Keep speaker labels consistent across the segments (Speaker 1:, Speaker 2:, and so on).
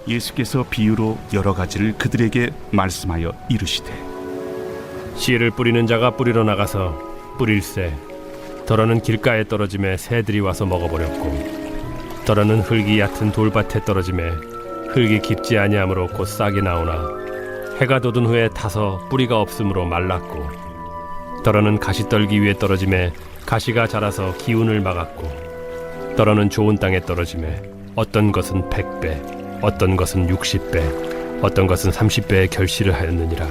Speaker 1: 예수께서 비유로 여러 가지를 그들에게 말씀하여 이르시되
Speaker 2: 씨를 뿌리는 자가 뿌리러 나가서 뿌릴새 더러는 길가에 떨어짐에 새들이 와서 먹어버렸고 더러는 흙이 얕은 돌밭에 떨어짐에 흙이 깊지 아니하므로 곧 싹이 나오나 해가 돋은 후에 타서 뿌리가 없으므로 말랐고 더러는 가시떨기 위에 떨어짐에 가시가 자라서 기운을 막았고 더러는 좋은 땅에 떨어짐에 어떤 것은 100배 어떤 것은 60배 어떤 것은 30배의 결실을 하였느니라.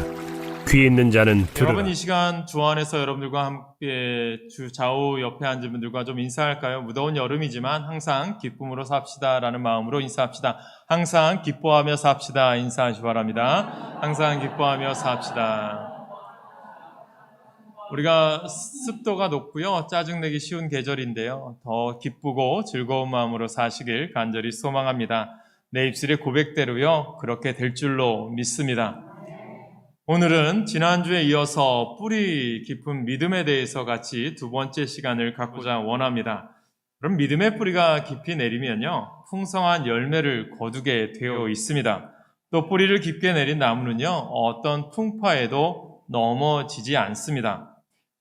Speaker 2: 귀 있는 자는 들으라.
Speaker 3: 여러분, 이 시간 주 안에서 여러분들과 함께 주 좌우 옆에 앉은 분들과 좀 인사할까요? 무더운 여름이지만 항상 기쁨으로 삽시다 라는 마음으로 인사합시다. 항상 기뻐하며 삽시다 인사하시 바랍니다. 항상 기뻐하며 삽시다. 우리가 습도가 높고요, 짜증내기 쉬운 계절인데요, 더 기쁘고 즐거운 마음으로 사시길 간절히 소망합니다. 내 입술의 고백대로요 그렇게 될 줄로 믿습니다. 오늘은 지난주에 이어서 뿌리 깊은 믿음에 대해서 같이 두 번째 시간을 갖고자 원합니다. 그럼 믿음의 뿌리가 깊이 내리면요 풍성한 열매를 거두게 되어 있습니다. 또 뿌리를 깊게 내린 나무는요 어떤 풍파에도 넘어지지 않습니다.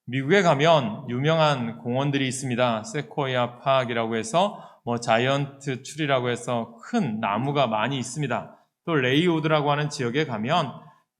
Speaker 3: 미국에 가면 유명한 공원들이 있습니다. 세코이아 파악이라고 해서 자이언트 트리라고 해서 큰 나무가 많이 있습니다. 또 레이우드라고 하는 지역에 가면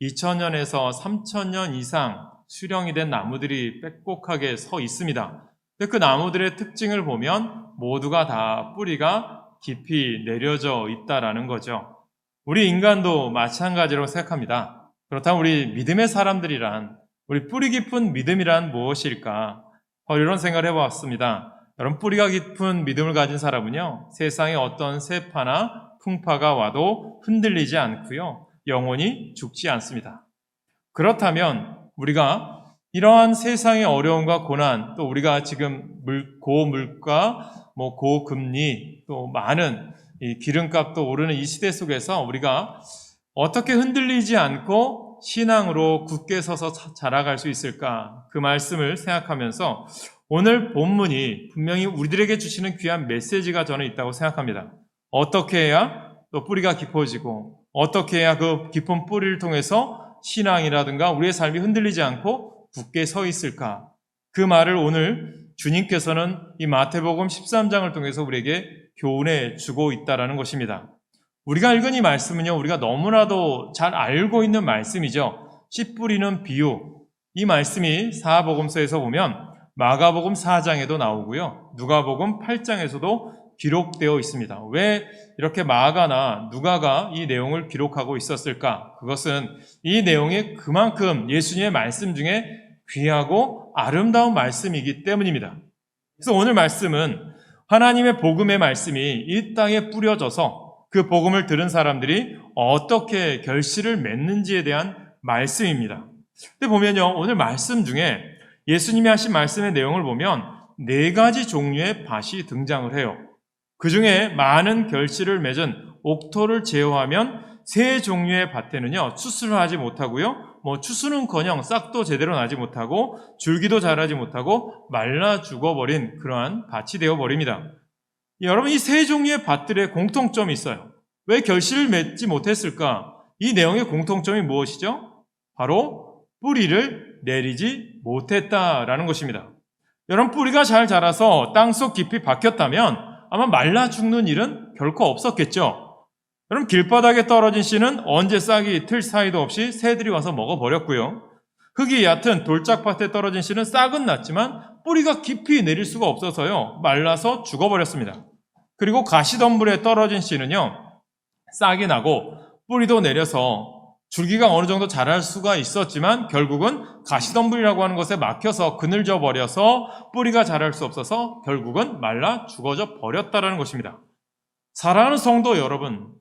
Speaker 3: 2000년에서 3000년 이상 수령이 된 나무들이 빽빽하게 서 있습니다. 근데 그 나무들의 특징을 보면 모두가 다 뿌리가 깊이 내려져 있다라는 거죠. 우리 인간도 마찬가지로 생각합니다. 그렇다면 우리 믿음의 사람들이란, 우리 뿌리 깊은 믿음이란 무엇일까? 이런 생각을 해보았습니다. 여러분, 뿌리가 깊은 믿음을 가진 사람은요 세상에 어떤 세파나 풍파가 와도 흔들리지 않고요 영원히 죽지 않습니다. 그렇다면 우리가 이러한 세상의 어려움과 고난, 또 우리가 지금 고물가, 고금리, 또 많은 이 기름값도 오르는 이 시대 속에서 우리가 어떻게 흔들리지 않고 신앙으로 굳게 서서 자라갈 수 있을까? 그 말씀을 생각하면서 오늘 본문이 분명히 우리들에게 주시는 귀한 메시지가 저는 있다고 생각합니다. 어떻게 해야 또 뿌리가 깊어지고, 어떻게 해야 그 깊은 뿌리를 통해서 신앙이라든가 우리의 삶이 흔들리지 않고 굳게 서 있을까? 그 말을 오늘 주님께서는 이 마태복음 13장을 통해서 우리에게 교훈해 주고 있다는 것입니다. 우리가 읽은 이 말씀은요, 우리가 너무나도 잘 알고 있는 말씀이죠. 씨 뿌리는 비유. 이 말씀이 사복음서에서 보면 마가복음 4장에도 나오고요, 누가복음 8장에서도 기록되어 있습니다. 왜 이렇게 마가나 누가가 이 내용을 기록하고 있었을까? 그것은 이 내용이 그만큼 예수님의 말씀 중에 귀하고 아름다운 말씀이기 때문입니다. 그래서 오늘 말씀은 하나님의 복음의 말씀이 이 땅에 뿌려져서 그 복음을 들은 사람들이 어떻게 결실을 맺는지에 대한 말씀입니다. 근데 보면요, 오늘 말씀 중에 예수님이 하신 말씀의 내용을 보면 4가지 종류의 밭이 등장을 해요. 그 중에 많은 결실을 맺은 옥토를 제외하면 3종류의 밭에는요 추수를 하지 못하고요, 추수는커녕 싹도 제대로 나지 못하고 줄기도 자라지 못하고 말라 죽어버린 그러한 밭이 되어버립니다. 여러분, 이 3종류의 밭들의 공통점이 있어요. 왜 결실을 맺지 못했을까? 이 내용의 공통점이 무엇이죠? 바로 뿌리를 내리지 못했다라는 것입니다. 여러분, 뿌리가 잘 자라서 땅속 깊이 박혔다면 아마 말라 죽는 일은 결코 없었겠죠. 여러분, 길바닥에 떨어진 씨는 언제 싹이 틀 사이도 없이 새들이 와서 먹어버렸고요. 흙이 얕은 돌짝밭에 떨어진 씨는 싹은 났지만 뿌리가 깊이 내릴 수가 없어서요 말라서 죽어버렸습니다. 그리고 가시덤불에 떨어진 씨는요 싹이 나고 뿌리도 내려서 줄기가 어느 정도 자랄 수가 있었지만 결국은 가시덤불이라고 하는 것에 막혀서 그늘져 버려서 뿌리가 자랄 수 없어서 결국은 말라 죽어져 버렸다라는 것입니다. 사랑하는 성도 여러분,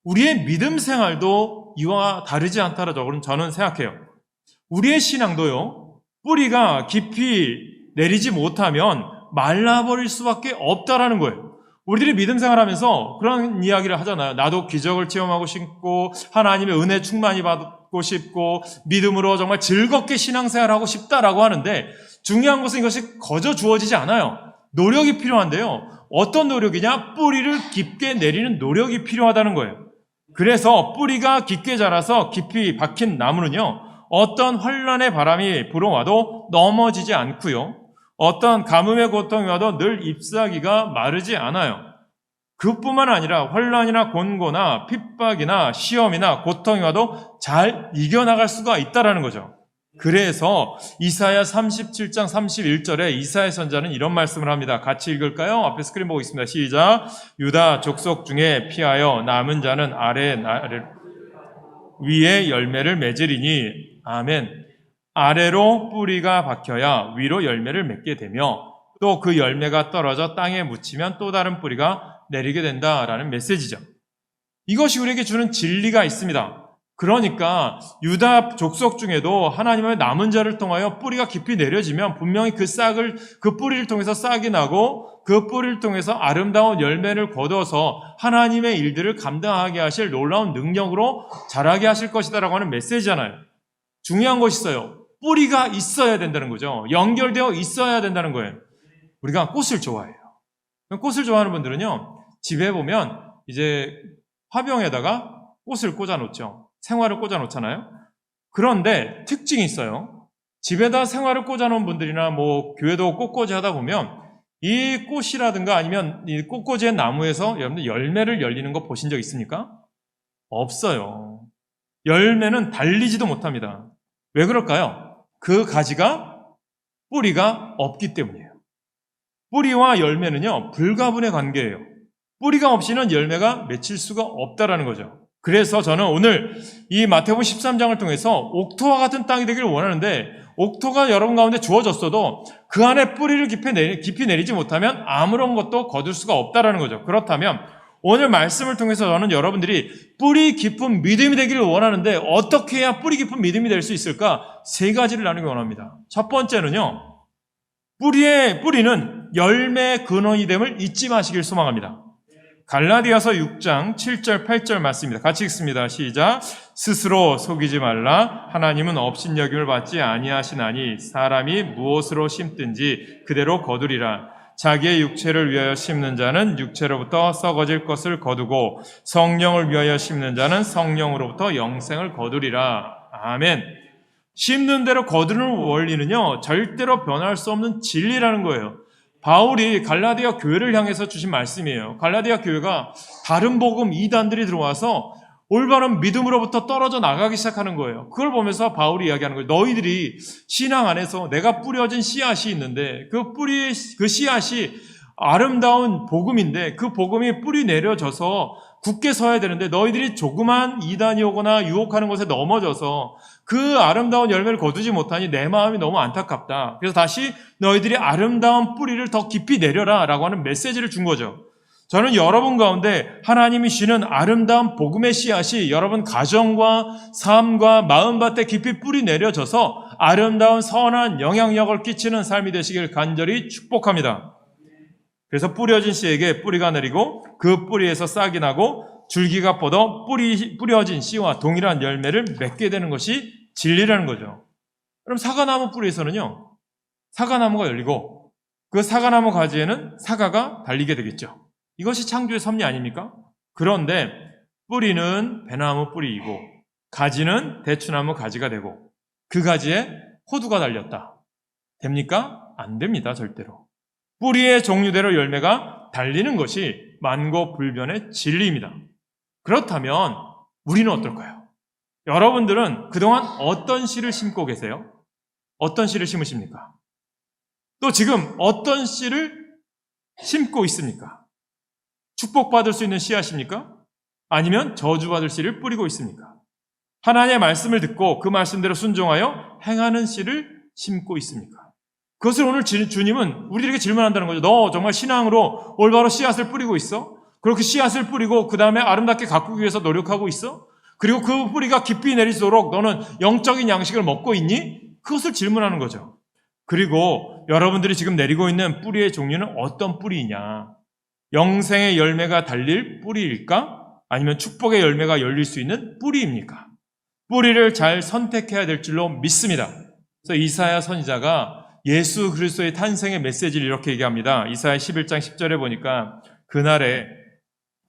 Speaker 3: 우리의 믿음 생활도 이와 다르지 않다라고 저는 생각해요. 우리의 신앙도요 뿌리가 깊이 내리지 못하면 말라버릴 수밖에 없다라는 거예요. 우리들이 믿음 생활하면서 그런 이야기를 하잖아요. 나도 기적을 체험하고 싶고 하나님의 은혜 충만히 받고 싶고 믿음으로 정말 즐겁게 신앙생활하고 싶다라고 하는데 중요한 것은 이것이 거저 주어지지 않아요. 노력이 필요한데요. 어떤 노력이냐? 뿌리를 깊게 내리는 노력이 필요하다는 거예요. 그래서 뿌리가 깊게 자라서 깊이 박힌 나무는요, 어떤 환란의 바람이 불어와도 넘어지지 않고요, 어떤 가뭄의 고통이 와도 늘 잎사귀가 마르지 않아요. 그뿐만 아니라 환란이나 곤고나 핍박이나 시험이나 고통이 와도 잘 이겨나갈 수가 있다라는 거죠. 그래서 이사야 37장 31절에 이사야 선지자는 이런 말씀을 합니다. 같이 읽을까요? 앞에 스크린 보고 있습니다. 시작. 유다 족속 중에 피하여 남은 자는 아래 위에 열매를 맺으리니. 아멘. 아래로 뿌리가 박혀야 위로 열매를 맺게 되며 또 그 열매가 떨어져 땅에 묻히면 또 다른 뿌리가 내리게 된다라는 메시지죠. 이것이 우리에게 주는 진리가 있습니다. 그러니까 유다 족속 중에도 하나님의 남은 자를 통하여 뿌리가 깊이 내려지면 분명히 그 뿌리를 통해서 싹이 나고 그 뿌리를 통해서 아름다운 열매를 거둬서 하나님의 일들을 감당하게 하실 놀라운 능력으로 자라게 하실 것이다라고 하는 메시지잖아요. 중요한 것이 있어요. 뿌리가 있어야 된다는 거죠. 연결되어 있어야 된다는 거예요. 우리가 꽃을 좋아해요. 꽃을 좋아하는 분들은요, 집에 보면 이제 화병에다가 꽃을 꽂아놓죠. 생화를 꽂아놓잖아요. 그런데 특징이 있어요. 집에다 생화를 꽂아놓은 분들이나 뭐 교회도 꽃꽂이 하다 보면 이 꽃이라든가 아니면 이 꽃꽂이의 나무에서 여러분들 열매를 열리는 거 보신 적 있습니까? 없어요. 열매는 달리지도 못합니다. 왜 그럴까요? 그 가지가 뿌리가 없기 때문이에요. 뿌리와 열매는요, 불가분의 관계예요. 뿌리가 없이는 열매가 맺힐 수가 없다라는 거죠. 그래서 저는 오늘 이 마태복음 13장을 통해서 옥토와 같은 땅이 되기를 원하는데, 옥토가 여러분 가운데 주어졌어도 그 안에 뿌리를 깊이 내리지 못하면 아무런 것도 거둘 수가 없다라는 거죠. 그렇다면 오늘 말씀을 통해서 저는 여러분들이 뿌리 깊은 믿음이 되기를 원하는데 어떻게 해야 뿌리 깊은 믿음이 될 수 있을까? 세 가지를 나누기 원합니다. 첫 번째는요, 뿌리는 열매의 근원이 됨을 잊지 마시길 소망합니다. 갈라디아서 6장 7절 8절 말씀입니다. 같이 읽습니다. 시작. 스스로 속이지 말라. 하나님은 업신여김을 받지 아니하시나니 사람이 무엇으로 심든지 그대로 거두리라. 자기의 육체를 위하여 심는 자는 육체로부터 썩어질 것을 거두고 성령을 위하여 심는 자는 성령으로부터 영생을 거두리라. 아멘. 심는 대로 거두는 원리는요, 절대로 변할 수 없는 진리라는 거예요. 바울이 갈라디아 교회를 향해서 주신 말씀이에요. 갈라디아 교회가 다른 복음 이단들이 들어와서 올바른 믿음으로부터 떨어져 나가기 시작하는 거예요. 그걸 보면서 바울이 이야기하는 거예요. 너희들이 신앙 안에서 내가 뿌려진 씨앗이 있는데 그 씨앗이 아름다운 복음인데 그 복음이 뿌리 내려져서 굳게 서야 되는데 너희들이 조그만 이단이 오거나 유혹하는 것에 넘어져서 그 아름다운 열매를 거두지 못하니 내 마음이 너무 안타깝다. 그래서 다시 너희들이 아름다운 뿌리를 더 깊이 내려라 라고 하는 메시지를 준 거죠. 저는 여러분 가운데 하나님이 주시는 아름다운 복음의 씨앗이 여러분 가정과 삶과 마음밭에 깊이 뿌리 내려져서 아름다운 선한 영향력을 끼치는 삶이 되시길 간절히 축복합니다. 그래서 뿌려진 씨에게 뿌리가 내리고 그 뿌리에서 싹이 나고 줄기가 뻗어 뿌려진 씨와 동일한 열매를 맺게 되는 것이 진리라는 거죠. 그럼 사과나무 뿌리에서는요, 사과나무가 열리고 그 사과나무 가지에는 사과가 달리게 되겠죠. 이것이 창조의 섭리 아닙니까? 그런데 뿌리는 배나무 뿌리이고 가지는 대추나무 가지가 되고 그 가지에 호두가 달렸다. 됩니까? 안 됩니다. 절대로. 뿌리의 종류대로 열매가 달리는 것이 만고불변의 진리입니다. 그렇다면 우리는 어떨까요? 여러분들은 그동안 어떤 씨를 심고 계세요? 어떤 씨를 심으십니까? 또 지금 어떤 씨를 심고 있습니까? 축복받을 수 있는 씨앗입니까? 아니면 저주받을 씨를 뿌리고 있습니까? 하나님의 말씀을 듣고 그 말씀대로 순종하여 행하는 씨를 심고 있습니까? 그것을 오늘 주님은 우리들에게 질문한다는 거죠. 너 정말 신앙으로 올바로 씨앗을 뿌리고 있어? 그렇게 씨앗을 뿌리고 그 다음에 아름답게 가꾸기 위해서 노력하고 있어? 그리고 그 뿌리가 깊이 내리도록 너는 영적인 양식을 먹고 있니? 그것을 질문하는 거죠. 그리고 여러분들이 지금 내리고 있는 뿌리의 종류는 어떤 뿌리이냐? 영생의 열매가 달릴 뿌리일까? 아니면 축복의 열매가 열릴 수 있는 뿌리입니까? 뿌리를 잘 선택해야 될 줄로 믿습니다. 그래서 이사야 선지자가 예수 그리스도의 탄생의 메시지를 이렇게 얘기합니다. 이사야 11장 10절에 보니까 그날에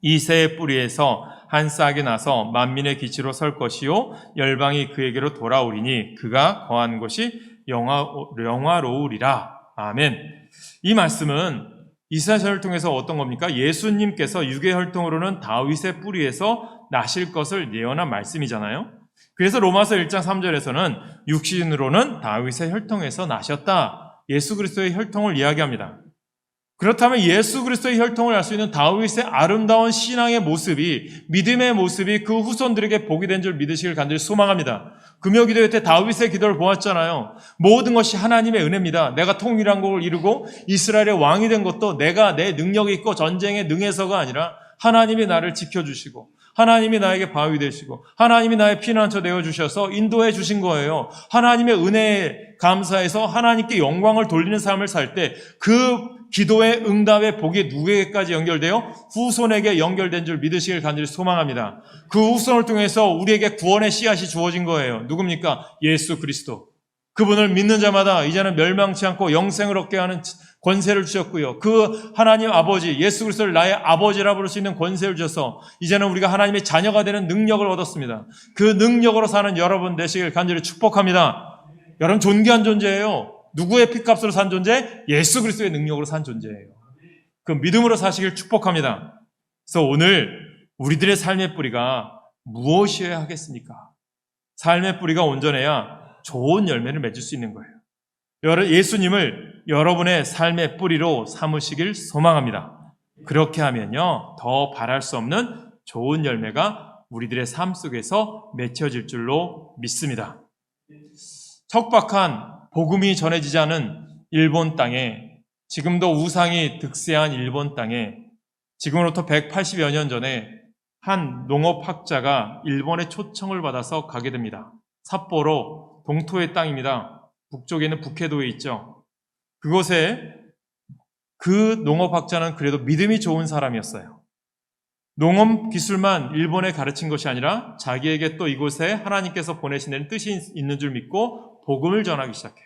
Speaker 3: 이새의 뿌리에서 한 싹이 나서 만민의 기치로 설 것이요 열방이 그에게로 돌아오리니 그가 거한 곳이 영화로우리라. 아멘. 이 말씀은 이사야서를 통해서 어떤 겁니까? 예수님께서 육의 혈통으로는 다윗의 뿌리에서 나실 것을 예언한 말씀이잖아요. 그래서 로마서 1장 3절에서는 육신으로는 다윗의 혈통에서 나셨다. 예수 그리스도의 혈통을 이야기합니다. 그렇다면 예수 그리스도의 혈통을 알 수 있는 다윗의 아름다운 신앙의 모습이, 믿음의 모습이 그 후손들에게 복이 된 줄 믿으시길 간절히 소망합니다. 금요 기도회 때 다윗의 기도를 보았잖아요. 모든 것이 하나님의 은혜입니다. 내가 통일왕국을 이루고 이스라엘의 왕이 된 것도 내가 내 능력이 있고 전쟁에 능해서가 아니라 하나님이 나를 지켜주시고 하나님이 나에게 바위 되시고 하나님이 나의 피난처 되어주셔서 인도해 주신 거예요. 하나님의 은혜에 감사해서 하나님께 영광을 돌리는 삶을 살 때 그 기도의 응답의 복이 누구에게까지 연결되어 후손에게 연결된 줄 믿으시길 간절히 소망합니다. 그 후손을 통해서 우리에게 구원의 씨앗이 주어진 거예요. 누굽니까? 예수 그리스도. 그분을 믿는 자마다 이제는 멸망치 않고 영생을 얻게 하는 권세를 주셨고요. 그 하나님 아버지 예수 그리스도를 나의 아버지라 부를 수 있는 권세를 주셔서 이제는 우리가 하나님의 자녀가 되는 능력을 얻었습니다. 그 능력으로 사는 여러분 되시길 간절히 축복합니다. 여러분 존귀한 존재예요. 누구의 피값으로 산 존재? 예수 그리스도의 능력으로 산 존재예요. 그 믿음으로 사시길 축복합니다. 그래서 오늘 우리들의 삶의 뿌리가 무엇이어야 하겠습니까? 삶의 뿌리가 온전해야 좋은 열매를 맺을 수 있는 거예요. 예수님을 여러분의 삶의 뿌리로 삼으시길 소망합니다. 그렇게 하면요, 더 바랄 수 없는 좋은 열매가 우리들의 삶 속에서 맺혀질 줄로 믿습니다. 척박한 복음이 전해지지 않은 일본 땅에, 지금도 우상이 득세한 일본 땅에 지금으로부터 180여 년 전에 한 농업학자가 일본의 초청을 받아서 가게 됩니다. 삿포로 동토의 땅입니다. 북쪽에 있는 북해도에 있죠. 그곳에 그 농업학자는 그래도 믿음이 좋은 사람이었어요. 농업 기술만 일본에 가르친 것이 아니라 자기에게 또 이곳에 하나님께서 보내신 뜻이 있는 줄 믿고 복음을 전하기 시작해요.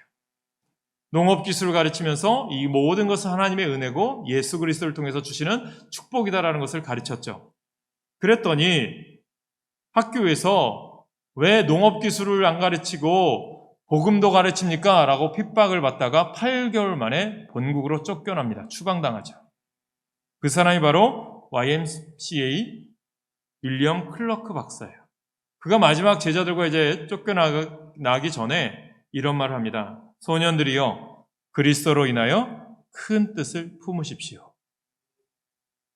Speaker 3: 농업 기술을 가르치면서 이 모든 것은 하나님의 은혜고 예수 그리스도를 통해서 주시는 축복이다라는 것을 가르쳤죠. 그랬더니 학교에서 왜 농업 기술을 안 가르치고 복음도 가르칩니까? 라고 핍박을 받다가 8개월 만에 본국으로 쫓겨납니다. 추방당하죠. 그 사람이 바로 YMCA 윌리엄 클러크 박사예요. 그가 마지막 제자들과 이제 쫓겨나기 전에 이런 말을 합니다. 소년들이여, 그리스도로 인하여 큰 뜻을 품으십시오.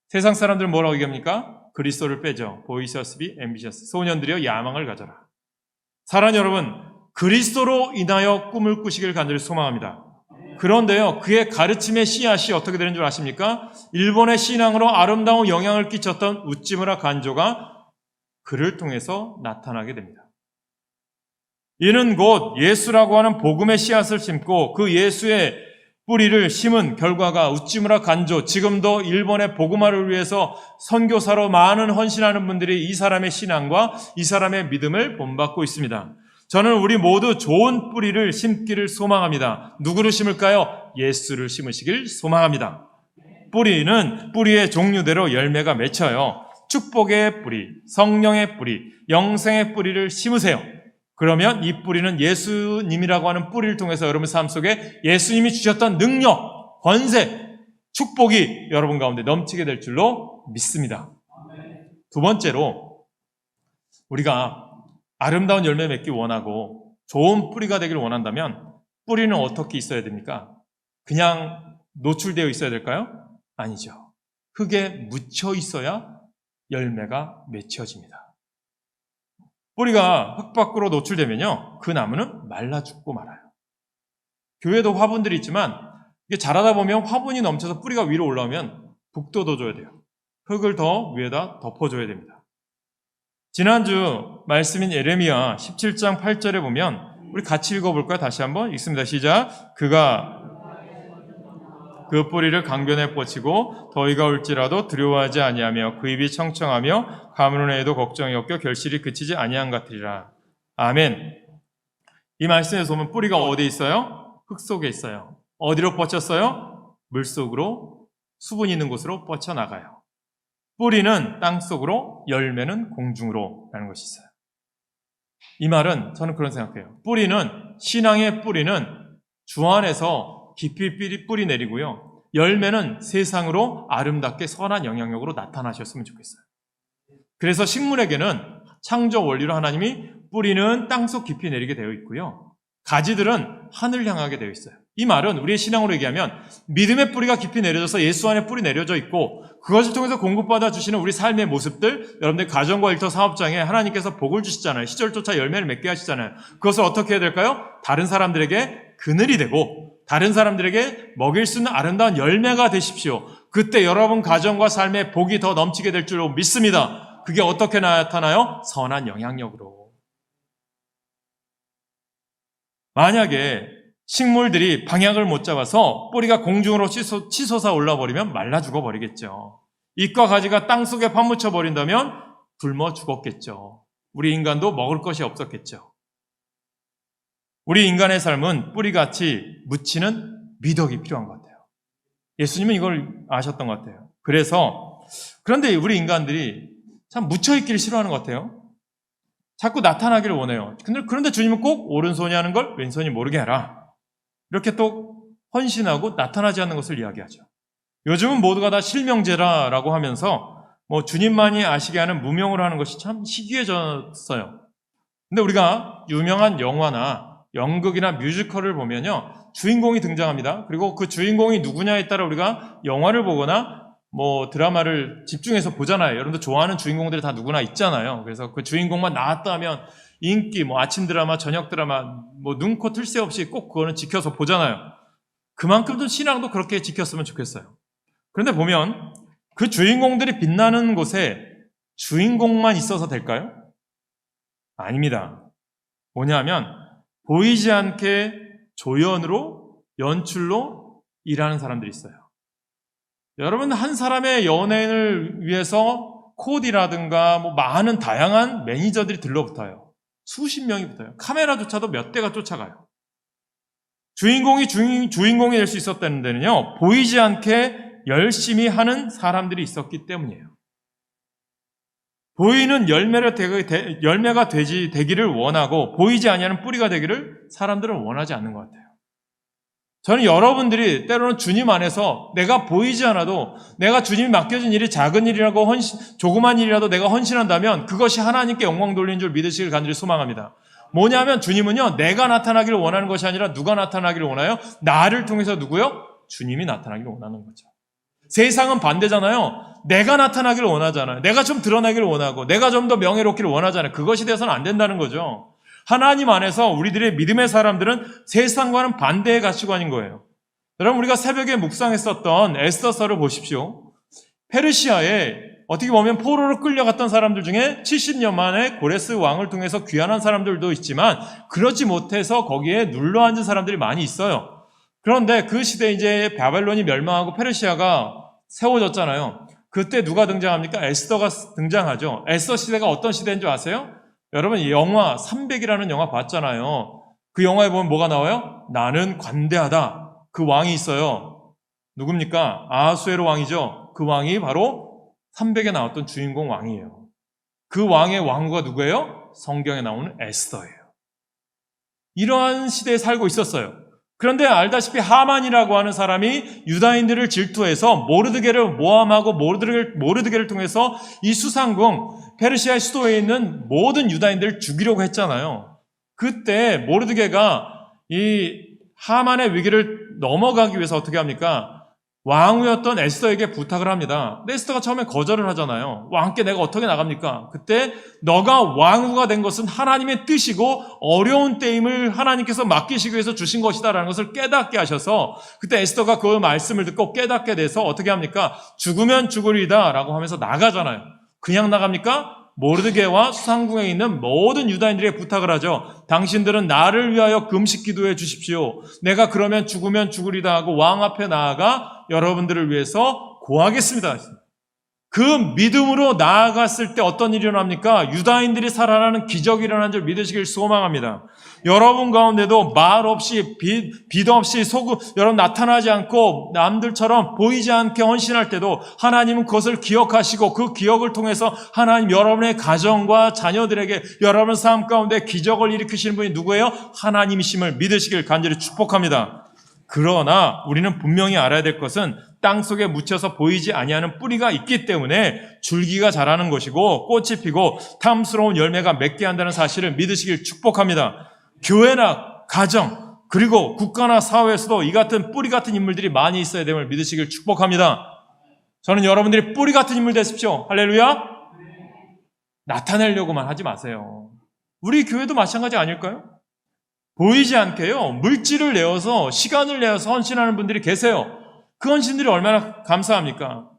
Speaker 3: 세상 사람들은 뭐라고 얘기합니까? 그리스도를 빼죠. 보이셔스 비 앰비셔스. 소년들이여, 야망을 가져라. 사랑하는 여러분, 그리스도로 인하여 꿈을 꾸시길 간절히 소망합니다. 그런데요, 그의 가르침의 씨앗이 어떻게 되는 줄 아십니까? 일본의 신앙으로 아름다운 영향을 끼쳤던 우찌무라 간조가 그를 통해서 나타나게 됩니다. 이는 곧 예수라고 하는 복음의 씨앗을 심고 그 예수의 뿌리를 심은 결과가 우찌무라 간조, 지금도 일본의 복음화를 위해서 선교사로 많은 헌신하는 분들이 이 사람의 신앙과 이 사람의 믿음을 본받고 있습니다. 저는 우리 모두 좋은 뿌리를 심기를 소망합니다. 누구를 심을까요? 예수를 심으시길 소망합니다. 뿌리는 뿌리의 종류대로 열매가 맺혀요. 축복의 뿌리, 성령의 뿌리, 영생의 뿌리를 심으세요. 그러면 이 뿌리는 예수님이라고 하는 뿌리를 통해서 여러분 삶 속에 예수님이 주셨던 능력, 권세, 축복이 여러분 가운데 넘치게 될 줄로 믿습니다. 두 번째로, 우리가 아름다운 열매 맺기 원하고 좋은 뿌리가 되길 원한다면 뿌리는 어떻게 있어야 됩니까? 그냥 노출되어 있어야 될까요? 아니죠. 흙에 묻혀 있어야 열매가 맺혀집니다. 뿌리가 흙 밖으로 노출되면요, 그 나무는 말라 죽고 말아요. 교회도 화분들이 있지만 이게 자라다 보면 화분이 넘쳐서 뿌리가 위로 올라오면 북돋워줘야 돼요. 흙을 더 위에다 덮어줘야 됩니다. 지난주 말씀인 예레미야 17장 8절에 보면 우리 같이 읽어볼까요? 다시 한번 읽습니다. 시작. 그가 그 뿌리를 강변에 뻗치고 더위가 올지라도 두려워하지 아니하며 그 입이 청청하며 가뭄을 해도 걱정이 없고 결실이 그치지 아니한 같으리라. 아멘. 이 말씀에서 보면 뿌리가 어디에 있어요? 흙 속에 있어요. 어디로 뻗쳤어요? 물 속으로, 수분이 있는 곳으로 뻗쳐나가요. 뿌리는 땅속으로, 열매는 공중으로 라는 것이 있어요. 이 말은 저는 그런 생각해요. 신앙의 뿌리는 주 안에서 깊이 뿌리 내리고요. 열매는 세상으로 아름답게 선한 영향력으로 나타나셨으면 좋겠어요. 그래서 식물에게는 창조 원리로 하나님이 뿌리는 땅속 깊이 내리게 되어 있고요. 가지들은 하늘 향하게 되어 있어요. 이 말은 우리의 신앙으로 얘기하면 믿음의 뿌리가 깊이 내려져서 예수 안에 뿌리 내려져 있고 그것을 통해서 공급받아 주시는 우리 삶의 모습들, 여러분들 가정과 일터 사업장에 하나님께서 복을 주시잖아요. 시절조차 열매를 맺게 하시잖아요. 그것을 어떻게 해야 될까요? 다른 사람들에게 그늘이 되고 다른 사람들에게 먹일 수 있는 아름다운 열매가 되십시오. 그때 여러분 가정과 삶에 복이 더 넘치게 될 줄로 믿습니다. 그게 어떻게 나타나요? 선한 영향력으로. 만약에 식물들이 방향을 못 잡아서 뿌리가 공중으로 치솟아 올라버리면 말라 죽어버리겠죠. 잎과 가지가 땅속에 파묻혀 버린다면 굶어 죽었겠죠. 우리 인간도 먹을 것이 없었겠죠. 우리 인간의 삶은 뿌리같이 묻히는 미덕이 필요한 것 같아요. 예수님은 이걸 아셨던 것 같아요. 그런데 우리 인간들이 참 묻혀있기를 싫어하는 것 같아요. 자꾸 나타나기를 원해요. 그런데 주님은 꼭 오른손이 하는 걸 왼손이 모르게 해라. 이렇게 또 헌신하고 나타나지 않는 것을 이야기하죠. 요즘은 모두가 다 실명제라고 하면서 주님만이 아시게 하는 무명으로 하는 것이 참 희귀해졌어요. 근데 우리가 유명한 영화나 연극이나 뮤지컬을 보면요, 주인공이 등장합니다. 그리고 그 주인공이 누구냐에 따라 우리가 영화를 보거나 드라마를 집중해서 보잖아요. 여러분들 좋아하는 주인공들이 다 누구나 있잖아요. 그래서 그 주인공만 나왔다 하면 인기, 아침 드라마, 저녁 드라마, 눈코 틀 새 없이 꼭 그거는 지켜서 보잖아요. 그만큼 좀 신앙도 그렇게 지켰으면 좋겠어요. 그런데 보면 그 주인공들이 빛나는 곳에 주인공만 있어서 될까요? 아닙니다. 뭐냐면 보이지 않게 조연으로, 연출로 일하는 사람들이 있어요. 여러분, 한 사람의 연예인을 위해서 코디라든가 많은 다양한 매니저들이 들러붙어요. 수십 명이 붙어요. 카메라조차도 몇 대가 쫓아가요. 주인공이 될 수 있었다는 데는요, 보이지 않게 열심히 하는 사람들이 있었기 때문이에요. 보이는 열매가 되기를 원하고 보이지 아니하는 뿌리가 되기를 사람들은 원하지 않는 것 같아요. 저는 여러분들이 때로는 주님 안에서 내가 보이지 않아도 내가 주님이 맡겨진 일이 작은 일이라고 조그만 일이라도 내가 헌신한다면 그것이 하나님께 영광 돌리는 줄 믿으시길 간절히 소망합니다. 뭐냐면 주님은요, 내가 나타나기를 원하는 것이 아니라 누가 나타나기를 원해요? 나를 통해서 누구요? 주님이 나타나기를 원하는 거죠. 세상은 반대잖아요. 내가 나타나기를 원하잖아요. 내가 좀 드러나기를 원하고 내가 좀 더 명예롭기를 원하잖아요. 그것이 돼서는 안 된다는 거죠. 하나님 안에서 우리들의 믿음의 사람들은 세상과는 반대의 가치관인 거예요. 여러분, 우리가 새벽에 묵상했었던 에스더서를 보십시오. 페르시아에 어떻게 보면 포로로 끌려갔던 사람들 중에 70년 만에 고레스 왕을 통해서 귀환한 사람들도 있지만 그러지 못해서 거기에 눌러앉은 사람들이 많이 있어요. 그런데 그 시대에 이제 바벨론이 멸망하고 페르시아가 세워졌잖아요. 그때 누가 등장합니까? 에스더가 등장하죠. 에스더 시대가 어떤 시대인 줄 아세요? 여러분, 이 영화 300이라는 영화 봤잖아요. 그 영화에 보면 뭐가 나와요? 나는 관대하다. 그 왕이 있어요. 누굽니까? 아하수에로 왕이죠. 그 왕이 바로 300에 나왔던 주인공 왕이에요. 그 왕의 왕후가 누구예요? 성경에 나오는 에스더예요. 이러한 시대에 살고 있었어요. 그런데 알다시피 하만이라고 하는 사람이 유다인들을 질투해서 모르드게를 모함하고 모르드게를 통해서 이 수상궁 페르시아 수도에 있는 모든 유다인들을 죽이려고 했잖아요. 그때 모르드게가 이 하만의 위기를 넘어가기 위해서 어떻게 합니까? 왕후였던 에스더에게 부탁을 합니다. 근데 에스더가 처음에 거절을 하잖아요. 왕께 내가 어떻게 나갑니까? 그때 너가 왕후가 된 것은 하나님의 뜻이고 어려운 때임을 하나님께서 맡기시기 위해서 주신 것이다라는 것을 깨닫게 하셔서 그때 에스더가 그 말씀을 듣고 깨닫게 돼서 어떻게 합니까? 죽으면 죽으리다 라고 하면서 나가잖아요. 그냥 나갑니까? 모르드게와 수상궁에 있는 모든 유다인들에게 부탁을 하죠. 당신들은 나를 위하여 금식 기도해 주십시오. 내가 그러면 죽으면 죽으리다 하고 왕 앞에 나아가 여러분들을 위해서 고하겠습니다. 그 믿음으로 나아갔을 때 어떤 일이 일어납니까? 유다인들이 살아나는 기적이 일어난 줄 믿으시길 소망합니다. 여러분 가운데도 말 없이 빛 없이 여러분 나타나지 않고 남들처럼 보이지 않게 헌신할 때도 하나님은 그것을 기억하시고 그 기억을 통해서 하나님 여러분의 가정과 자녀들에게 여러분 삶 가운데 기적을 일으키시는 분이 누구예요? 하나님이심을 믿으시길 간절히 축복합니다. 그러나 우리는 분명히 알아야 될 것은 땅속에 묻혀서 보이지 아니하는 뿌리가 있기 때문에 줄기가 자라는 것이고 꽃이 피고 탐스러운 열매가 맺게 한다는 사실을 믿으시길 축복합니다. 교회나 가정 그리고 국가나 사회에서도 이 같은 뿌리 같은 인물들이 많이 있어야 됨을 믿으시길 축복합니다. 저는 여러분들이 뿌리 같은 인물 되십시오. 할렐루야. 나타내려고만 하지 마세요. 우리 교회도 마찬가지 아닐까요? 보이지 않게요. 물질을 내어서 시간을 내어서 헌신하는 분들이 계세요. 그 헌신들이 얼마나 감사합니까?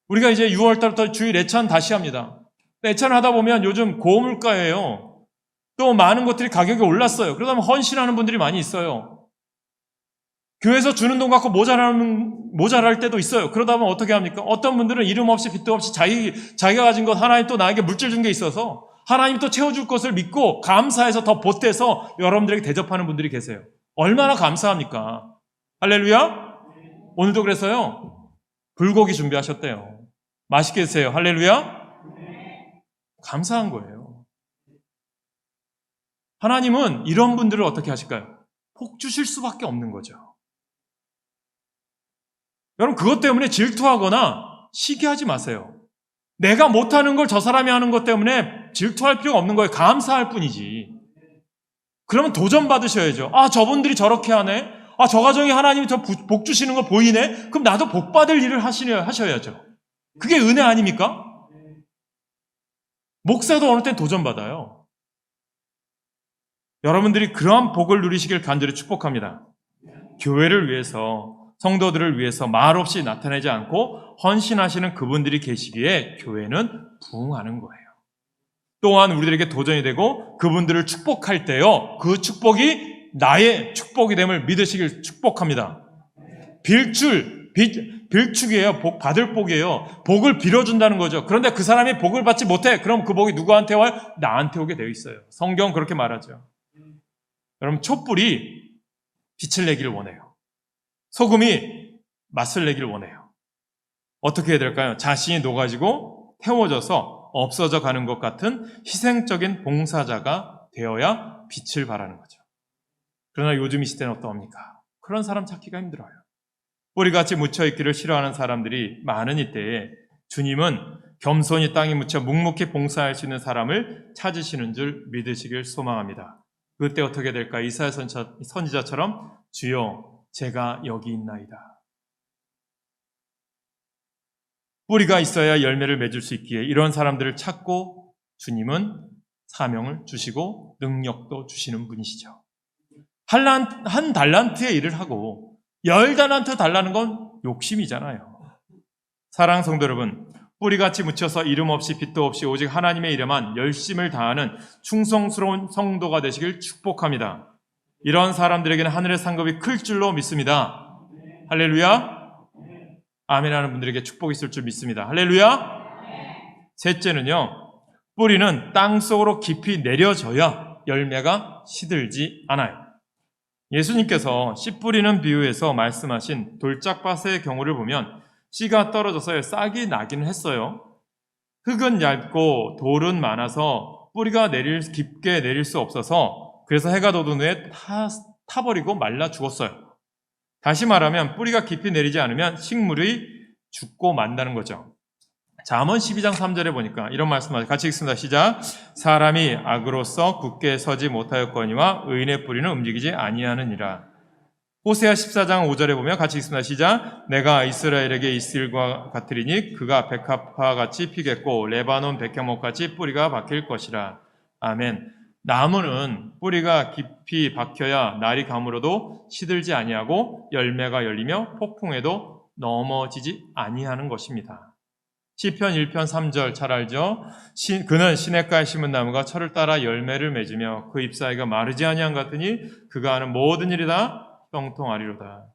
Speaker 3: 우리가 이제 6월달부터 주일 예찬 다시 합니다. 예찬을 하다 보면 요즘 고물가예요. 또 많은 것들이 가격이 올랐어요. 그러다 보면 헌신하는 분들이 많이 있어요. 교회에서 주는 돈 갖고 모자랄 때도 있어요. 그러다 보면 어떻게 합니까? 어떤 분들은 이름 없이 빚도 없이 자기가 가진 것 하나님 또 나에게 물질 준 게 있어서 하나님 또 채워줄 것을 믿고 감사해서 더 보태서 여러분들에게 대접하는 분들이 계세요. 얼마나 감사합니까? 할렐루야? 오늘도 그래서요. 불고기 준비하셨대요. 맛있게 드세요. 할렐루야? 감사한 거예요. 하나님은 이런 분들을 어떻게 하실까요? 복 주실 수밖에 없는 거죠. 여러분 그것 때문에 질투하거나 시기하지 마세요. 내가 못하는 걸 저 사람이 하는 것 때문에 질투할 필요가 없는 거예요. 감사할 뿐이지. 그러면 도전 받으셔야죠. 아, 저분들이 저렇게 하네. 아, 저 가정에 하나님이 더 복 주시는 거 보이네. 그럼 나도 복 받을 일을 하셔야죠. 그게 은혜 아닙니까? 목사도 어느 땐 도전 받아요. 여러분들이 그러한 복을 누리시길 간절히 축복합니다. 교회를 위해서 성도들을 위해서 말없이 나타내지 않고 헌신하시는 그분들이 계시기에 교회는 부흥하는 거예요. 또한 우리들에게 도전이 되고 그분들을 축복할 때요. 그 축복이 나의 축복이 됨을 믿으시길 축복합니다. 빌축이에요. 복 받을 복이에요. 복을 빌어준다는 거죠. 그런데 그 사람이 복을 받지 못해. 그럼 그 복이 누구한테 와요? 나한테 오게 되어 있어요. 성경은 그렇게 말하죠. 여러분 촛불이 빛을 내기를 원해요. 소금이 맛을 내기를 원해요. 어떻게 해야 될까요? 자신이 녹아지고 태워져서 없어져 가는 것 같은 희생적인 봉사자가 되어야 빛을 발하는 거죠. 그러나 요즘 이 시대는 어떠합니까? 그런 사람 찾기가 힘들어요. 뿌리같이 묻혀있기를 싫어하는 사람들이 많은 이때에 주님은 겸손히 땅에 묻혀 묵묵히 봉사할 수 있는 사람을 찾으시는 줄 믿으시길 소망합니다. 그때 어떻게 될까? 이사야 선지자처럼 주여 제가 여기 있나이다. 뿌리가 있어야 열매를 맺을 수 있기에 이런 사람들을 찾고 주님은 사명을 주시고 능력도 주시는 분이시죠. 한 달란트의 일을 하고 10달란트 달라는 건 욕심이잖아요. 사랑하는 성도 여러분, 뿌리같이 묻혀서 이름 없이 빛도 없이 오직 하나님의 일에만 열심을 다하는 충성스러운 성도가 되시길 축복합니다. 이런 사람들에게는 하늘의 상급이 클 줄로 믿습니다. 할렐루야. 아멘 하는 분들에게 축복이 있을 줄 믿습니다. 할렐루야. 셋째는요. 뿌리는 땅 속으로 깊이 내려져야 열매가 시들지 않아요. 예수님께서 씨 뿌리는 비유에서 말씀하신 돌짝밭의 경우를 보면 씨가 떨어져서 싹이 나기는 했어요. 흙은 얇고 돌은 많아서 뿌리가 깊게 내릴 수 없어서 그래서 해가 돋은 후에 타버리고 말라 죽었어요. 다시 말하면 뿌리가 깊이 내리지 않으면 식물이 죽고 만다는 거죠. 잠언 12장 3절에 보니까 이런 말씀을 같이 읽습니다. 시작. 사람이 악으로서 굳게 서지 못하였거니와 의인의 뿌리는 움직이지 아니하느니라. 호세아 14장 5절에 보면 같이 읽습니다. 시작. 내가 이스라엘에게 이슬과 같으리니 그가 백합화 같이 피겠고 레바논 백향목 같이 뿌리가 박힐 것이라. 아멘. 나무는 뿌리가 깊이 박혀야 날이 가물어도 시들지 아니하고 열매가 열리며 폭풍에도 넘어지지 아니하는 것입니다. 시편 1편 3절 잘 알죠? 그는 시냇가에 심은 나무가 철을 따라 열매를 맺으며 그 잎사이가 마르지 아니한 같으니 그가 하는 모든 일이 다 형통하리로다.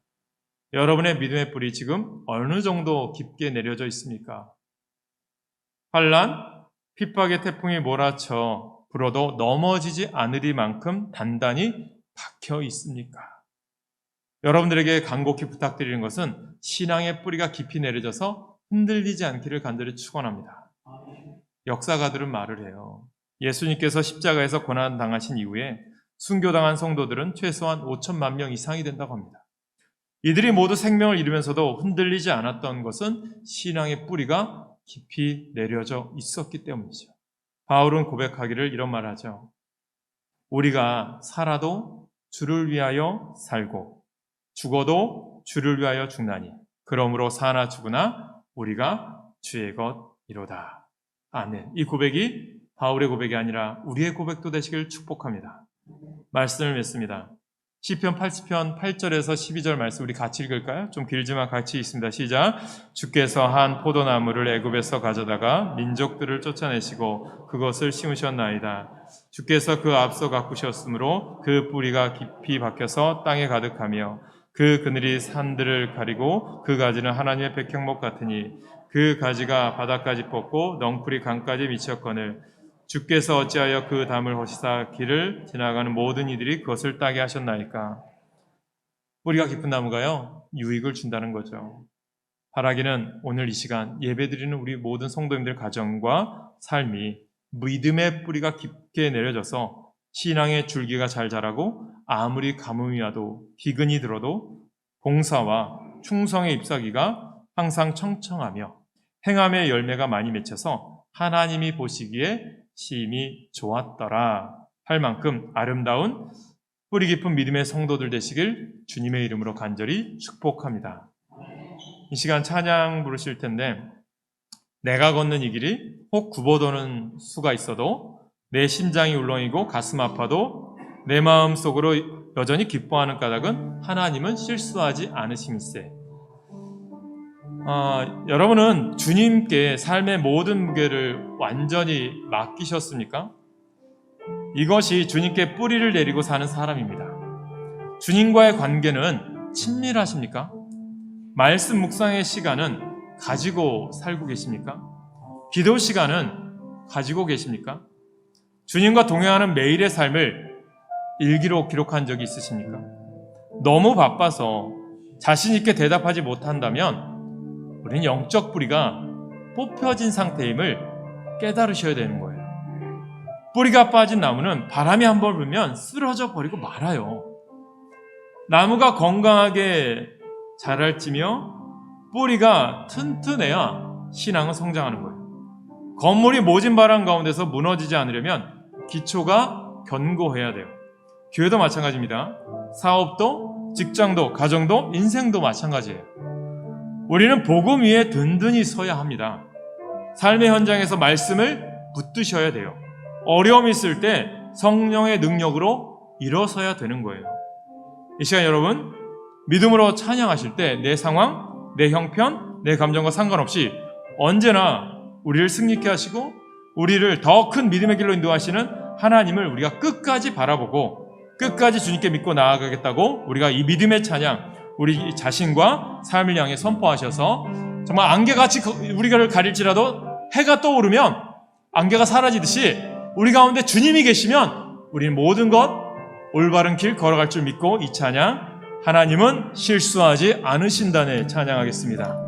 Speaker 3: 여러분의 믿음의 뿌리 지금 어느 정도 깊게 내려져 있습니까? 환난, 핍박의 태풍이 몰아쳐 불어도 넘어지지 않으리만큼 단단히 박혀 있습니까? 여러분들에게 간곡히 부탁드리는 것은 신앙의 뿌리가 깊이 내려져서 흔들리지 않기를 간절히 축원합니다. 역사가들은 말을 해요. 예수님께서 십자가에서 고난당하신 이후에 순교당한 성도들은 최소한 5천만 명 이상이 된다고 합니다. 이들이 모두 생명을 잃으면서도 흔들리지 않았던 것은 신앙의 뿌리가 깊이 내려져 있었기 때문이죠. 바울은 고백하기를 이런 말을 하죠. 우리가 살아도 주를 위하여 살고 죽어도 주를 위하여 죽나니 그러므로 사나 죽으나 우리가 주의 것이로다. 아멘. 이 고백이 바울의 고백이 아니라 우리의 고백도 되시길 축복합니다. 말씀을 맺습니다. 시편 80편 8절에서 12절 말씀 우리 같이 읽을까요? 좀 길지만 같이 읽습니다. 시작. 주께서 한 포도나무를 애굽에서 가져다가 민족들을 쫓아내시고 그것을 심으셨나이다. 주께서 그 앞서 가꾸셨으므로 그 뿌리가 깊이 박혀서 땅에 가득하며 그 그늘이 산들을 가리고 그 가지는 하나님의 백향목 같으니 그 가지가 바닥까지 뻗고 넝쿨이 강까지 미쳤거늘 주께서 어찌하여 그 담을 허시사 길을 지나가는 모든 이들이 그것을 따게 하셨나이까. 뿌리가 깊은 나무가요 유익을 준다는 거죠. 바라기는 오늘 이 시간 예배드리는 우리 모든 성도님들 가정과 삶이 믿음의 뿌리가 깊게 내려져서 신앙의 줄기가 잘 자라고 아무리 가뭄이 와도 기근이 들어도 봉사와 충성의 잎사귀가 항상 청청하며 행함의 열매가 많이 맺혀서 하나님이 보시기에 심히 좋았더라 할 만큼 아름다운 뿌리 깊은 믿음의 성도들 되시길 주님의 이름으로 간절히 축복합니다. 이 시간 찬양 부르실 텐데 내가 걷는 이 길이 혹 굽어도는 수가 있어도 내 심장이 울렁이고 가슴 아파도 내 마음속으로 여전히 기뻐하는 까닭은 하나님은 실수하지 않으심일세. 여러분은 주님께 삶의 모든 무게를 완전히 맡기셨습니까? 이것이 주님께 뿌리를 내리고 사는 사람입니다. 주님과의 관계는 친밀하십니까? 말씀 묵상의 시간은 가지고 살고 계십니까? 기도 시간은 가지고 계십니까? 주님과 동행하는 매일의 삶을 일기로 기록한 적이 있으십니까? 너무 바빠서 자신 있게 대답하지 못한다면 우리는 영적 뿌리가 뽑혀진 상태임을 깨달으셔야 되는 거예요. 뿌리가 빠진 나무는 바람이 한번 불면 쓰러져 버리고 말아요. 나무가 건강하게 자랄지며 뿌리가 튼튼해야 신앙은 성장하는 거예요. 건물이 모진 바람 가운데서 무너지지 않으려면 기초가 견고해야 돼요. 교회도 마찬가지입니다. 사업도, 직장도, 가정도, 인생도 마찬가지예요. 우리는 복음 위에 든든히 서야 합니다. 삶의 현장에서 말씀을 붙드셔야 돼요. 어려움이 있을 때 성령의 능력으로 일어서야 되는 거예요. 이 시간 여러분 믿음으로 찬양하실 때 내 상황, 내 형편, 내 감정과 상관없이 언제나 우리를 승리케 하시고 우리를 더 큰 믿음의 길로 인도하시는 하나님을 우리가 끝까지 바라보고 끝까지 주님께 믿고 나아가겠다고 우리가 이 믿음의 찬양 우리 자신과 삶을 향해 선포하셔서 정말 안개같이 우리를 가릴지라도 해가 떠오르면 안개가 사라지듯이 우리 가운데 주님이 계시면 우리는 모든 것 올바른 길 걸어갈 줄 믿고 이 찬양 하나님은 실수하지 않으신다네 찬양하겠습니다.